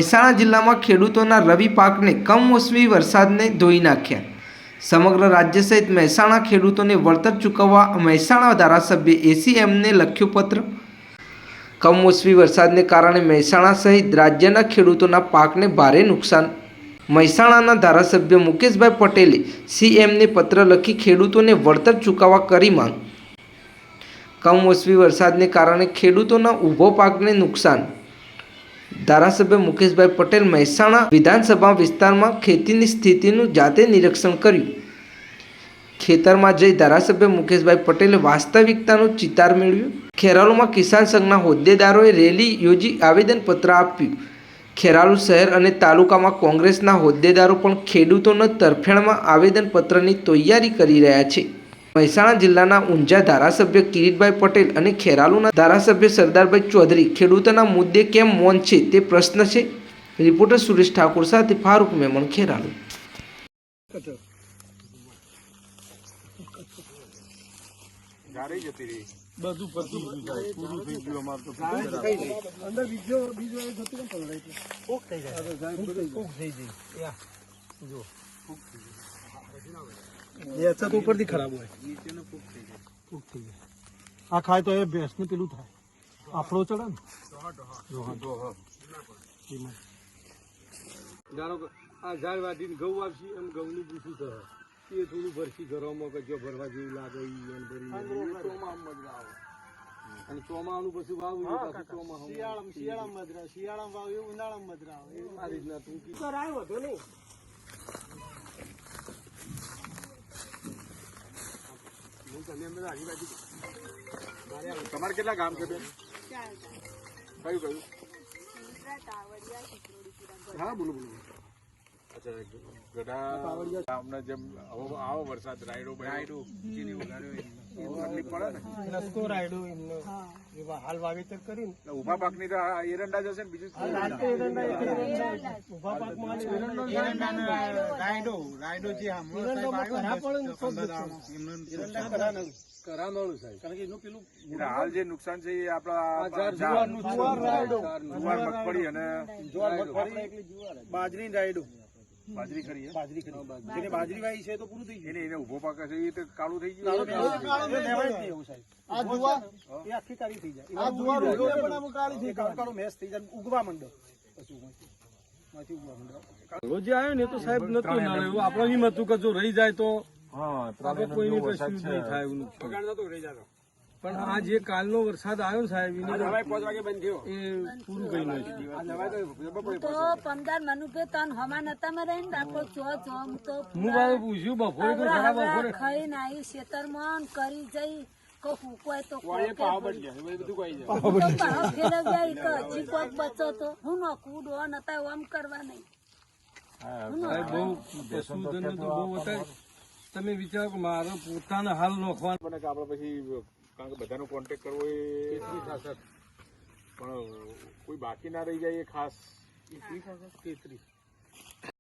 મહેસાણા જિલ્લામાં ખેડૂતોના રવિ પાકને કમોસમી વરસાદને ધોઈ નાખ્યા। સમગ્ર રાજ્ય સહિત મહેસાણા ખેડૂતોને વળતર ચૂકવવા મહેસાણા ધારાસભ્ય એસીએમને લખ્યું પત્ર। કમોસમી વરસાદને કારણે મહેસાણા સહિત રાજ્યના ખેડૂતોના પાકને ભારે નુકસાન। મહેસાણાના ધારાસભ્ય મુકેશભાઈ પટેલે સીએમને પત્ર લખી ખેડૂતોને વળતર ચૂકવવા કરી માંગ। કમોસમી વરસાદને કારણે ખેડૂતોના ઊભો પાકને નુકસાન। ધારાસભ્ય મુકેશભાઈ પટેલ મહેસાણા વિધાનસભા વિસ્તારમાં ખેતીની સ્થિતિનું જાતે નિરીક્ષણ કર્યું। ખેતરમાં જઈ ધારાસભ્ય મુકેશભાઈ પટેલે વાસ્તવિકતાનું ચિતાર મેળવ્યું। ખેરાલુમાં કિસાન સંઘના હોદ્દેદારોએ રેલી યોજી આવેદનપત્ર આપ્યું। ખેરાલુ શહેર અને તાલુકામાં કોંગ્રેસના હોદ્દેદારો પણ ખેડૂતોના તરફેણમાં આવેદનપત્રની તૈયારી કરી રહ્યા છે। મહેસાણા જિલ્લાના ઊંઝા ધારાસભ્ય કિરીટભાઈ પટેલ અને ખેરાલુના ધારાસભ્ય સરદારભાઈ ચૌધરી ખેડૂતોના મુદ્દે કેમ મૌન છે તે પ્રશ્ન છે। રિપોર્ટર સુરેશ ઠાકોર સાથે ફારૂક મેમણ, ખેરાલુ। तो ऊपर दी खराब हुआ आ खाए तो ये भैंस ने पेलू था आपड़ो चढ़ा जानो आ झाड़ वाटी घઉં આવશે એમ ઘઉંનું પૂછું છે એ થોડું ભરસી ઘરોમાં કે જો ભરવા જેવું લાગે ઈ ભરી ચોમામ મજરા આવે અને ચોમાનું પછી વાવું શિયાળામાં મજરા શિયાળામાં વાવ એ ઉનાળામાં મજરા આવે આ રીતના તું કરાયો હતો ને તમારે કેટલા ગામ છે બેન? કયું કયું? હા બોલો બોલો। અચ્છા ગઢા ગામના જેમ આવો વરસાદ રાયડો રસકો રાયડો હાલ વાવેતર કરીને ઉભા પાકની તો એરંડા જશે ને બીજું ઉભા પાકમાં રાયડો જે હાલ જે નુકસાન છે એ આપડા મગફળી અને બાજરી રાયડો બાજરી કરી જેને બાજરી વાવી છે તો પૂરું થઈ ગયું એને ઉભો પાક છે એ તો કાળું થઈ ગયું આ જુવાર એ આખી કાળી થઈ જાય આ જુવાર પણ કાળી થઈ કાળો મેસ થઈ જાય ઉગવા માંડે પછી ઉગવા માંડે રોજ આવ્યો ને તો સાહેબ નતું ના લેવું આપણો એમ હતું કે જો રહી જાય તો આપણે કોઈની કશું નહીં થાય એવું રહી જાય પણ આ જે કાલનો વરસાદ આવ્યો સાહેબ એને 5 વાગે બંધ થયો એ પૂરું કઈ નહીં તો 15 મનુકે તન હમા નતા મરે ને આપણો ચો તો હું ભાઈ પૂછ્યું બપોરે તો ખરાબ બપોરે ખાઈ નાઈ ખેતરમાં કરી જઈ કો કોઈ તો કોઈ પાવ બળી ગયા એ બધું કોઈ જાય પાવ ફેર જાય તો હજી કોક બચો તો હું ન કૂડો નતા ઓમ કરવા નહીં હા બહુ પશુધન તો બહુ હતા। તમે વિચારો કે મારો પોતાના હાલ નોખવા બને કે આપણે પછી કારણ કે બધાનો કોન્ટેક્ટ કરવો એ થશે પણ કોઈ બાકી ના રહી જાય એ ખાસ 33